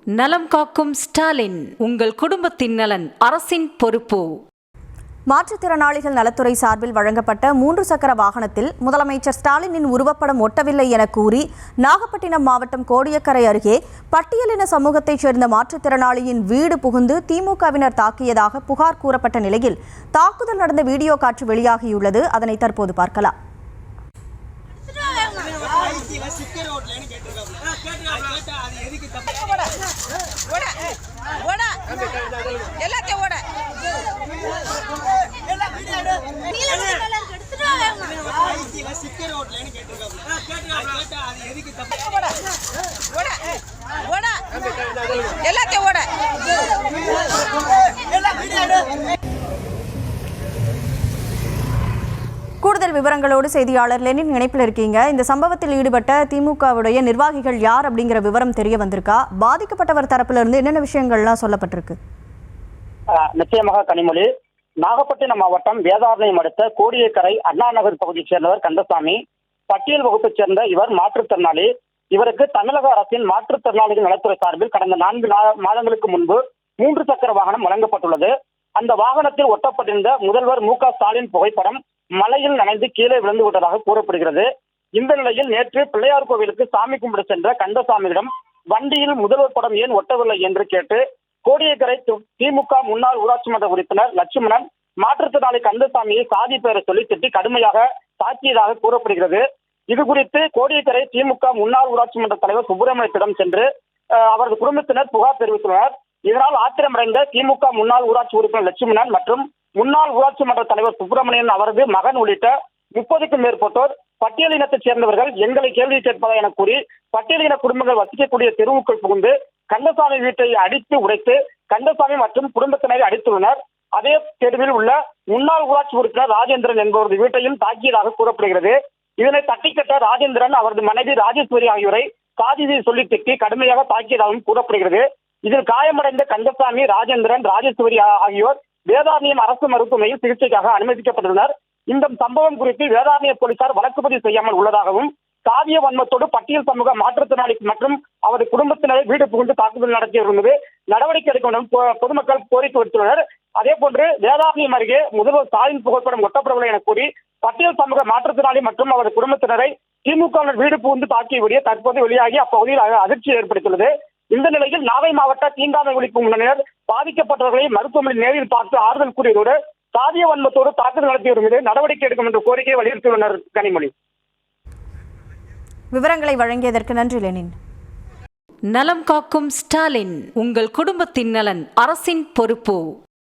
நலம் காக்கும் ஸ்டாலின், உங்கள் குடும்பத்தின் நலன் அரசின் பொறுப்பு. மாற்றுத்திறனாளிகள் நலத்துறை சார்பில் வழங்கப்பட்ட 3 சக்கர வாகனத்தில் முதலமைச்சர் ஸ்டாலினின் உருவப்படம் ஒட்டவில்லை என கூறி நாகப்பட்டினம் மாவட்டம் கோடியக்கரை அருகே பட்டியலின சமூகத்தைச் சேர்ந்த மாற்றுத்திறனாளியின் வீடு புகுந்து திமுகவினர் தாக்கியதாக புகார் கூறப்பட்ட நிலையில் தாக்குதல் நடந்த வீடியோ காட்சி வெளியாகியுள்ளது. அதனை தற்போது பார்க்கலாம். கூடுதல் விவரங்களோடு செய்தியாளர் லெனின் இணைப்பில் இருக்கீங்க. இந்த சம்பவத்தில் ஈடுபட்ட திமுகவுடைய நிர்வாகிகள் யார் அப்படிங்கிற விவரம் தெரிய வந்திருக்கா? பாதிக்கப்பட்டவர் தரப்பிலிருந்து என்னென்ன விஷயங்கள்லாம் சொல்லப்பட்டிருக்கு? நிச்சயமாக கனிமொழி, நாகப்பட்டினம் மாவட்டம் வேதாரண்யம் அடுத்த கோடியக்கரை அண்ணா நகர் பகுதியைச் சேர்ந்தவர் கந்தசாமி. பட்டியல் வகுப்பைச் சேர்ந்த இவர் மாற்றுத்திறனாளி. இவருக்கு தமிழக அரசின் மாற்றுத்திறனாளிகள் நலத்துறை சார்பில் கடந்த 4 மாதங்களுக்கு முன்பு 3 சக்கர வாகனம் வழங்கப்பட்டுள்ளது. அந்த வாகனத்தில் ஒட்டப்பட்டிருந்த முதல்வர் மு க ஸ்டாலின் புகைப்படம் மலையில் நனைந்து கீழே விழுந்து விட்டதாக கூறப்படுகிறது. இந்த நிலையில் நேற்று பிள்ளையார் கோவிலுக்கு சாமி கும்பிட சென்ற கந்தசாமியிடம் வண்டியில் முதல்வர் படம் ஏன் ஒட்டவில்லை என்று கேட்டு கோடியக்கரை திமுக முன்னாள் ஊராட்சி மன்ற உறுப்பினர் லட்சுமணன் மாற்றுத்திறனாளி கந்தசாமியை சாதி பெயரை சொல்லி திட்டி கடுமையாக தாக்கியதாக கூறப்படுகிறது. இது குறித்து கோடியக்கரை திமுக முன்னாள் ஊராட்சி மன்ற தலைவர் சுப்பிரமணியத்திடம் சென்று அவரது குடும்பத்தினர் புகார் தெரிவித்துள்ளனர். இதனால் ஆத்திரமடைந்த திமுக முன்னாள் ஊராட்சி உறுப்பினர் லட்சுமணன் மற்றும் முன்னாள் ஊராட்சி மன்ற தலைவர் சுப்பிரமணியன் அவரது மகன் உள்ளிட்ட 30க்கும் மேற்பட்டோர் பட்டியலினத்தைச் சேர்ந்தவர்கள் எங்களை கேள்வி கேட்பதா என கூறி பட்டியலின குடும்பங்கள் வசிக்கக்கூடிய தெருவுக்குள் புகுந்து கந்தசாமி வீட்டை அடித்து உடைத்து கந்தசாமி மற்றும் குடும்பத்தினரை அடித்துள்ளனர். அதே தெருவில் உள்ள முன்னாள் ஊராட்சி உறுப்பினர் ராஜேந்திரன் என்பவரது வீட்டையும் தாக்கியதாக கூறப்படுகிறது. இதனை தட்டிக்கட்ட ராஜேந்திரன் அவரது மனைவி ராஜேஸ்வரி ஆகியோரை சாதியை சொல்லி திட்டி கடுமையாக தாக்கியதாகவும் கூறப்படுகிறது. இதில் காயமடைந்த கந்தசாமி, ராஜேந்திரன், ராஜேஸ்வரி ஆகியோர் வேதாரண்யம் அரசு மருத்துவமனையில் சிகிச்சைக்காக அனுமதிக்கப்பட்டுள்ளனர். இந்த சம்பவம் குறித்து வேதாரண்ய போலீசார் வழக்கு பதிவு செய்யாமல் உள்ளதாகவும் சாதிய வன்மத்தோடு பட்டியல் சமூக மாற்றுத்திறனாளி மற்றும் அவரது குடும்பத்தினரை வீடு புகுந்து தாக்குதல் நடத்தியிருந்தது நடவடிக்கை எடுக்க வேண்டும் பொதுமக்கள் கோரிக்கை விடுத்துள்ளனர். அதே போன்று வேதாரண்யம் அருகே முதல்வர் ஸ்டாலின் புகைப்படம் ஒட்டப்படவில்லை என கூறி பட்டியல் சமூக மாற்றுத்திறனாளி மற்றும் அவரது குடும்பத்தினரை திமுக வீடு புகுந்து தாக்கிய வீடியோ தற்போது வெளியாகி அப்பகுதியில் அதிர்ச்சி ஏற்படுத்தியுள்ளது. இந்த நிலையில் நாகை மாவட்ட தீண்டாமை ஒழிப்பு முன்னணியினர் பாதிக்கப்பட்டவர்களை மருத்துவமனையில் நேரில் பார்த்து ஆறுதல் கூறியதோடு சாதிய வன்மத்தோடு தாக்குதல் நடத்தியவர் மீது நடவடிக்கை எடுக்கும் என்ற கோரிக்கையை வலியுறுத்தியுள்ளனர். கனிமொழி, விவரங்களை வழங்கியதற்கு நன்றி லெனின். நலம் காக்கும் ஸ்டாலின், உங்கள் குடும்பத்தின் நலன் அரசின் பொறுப்பு.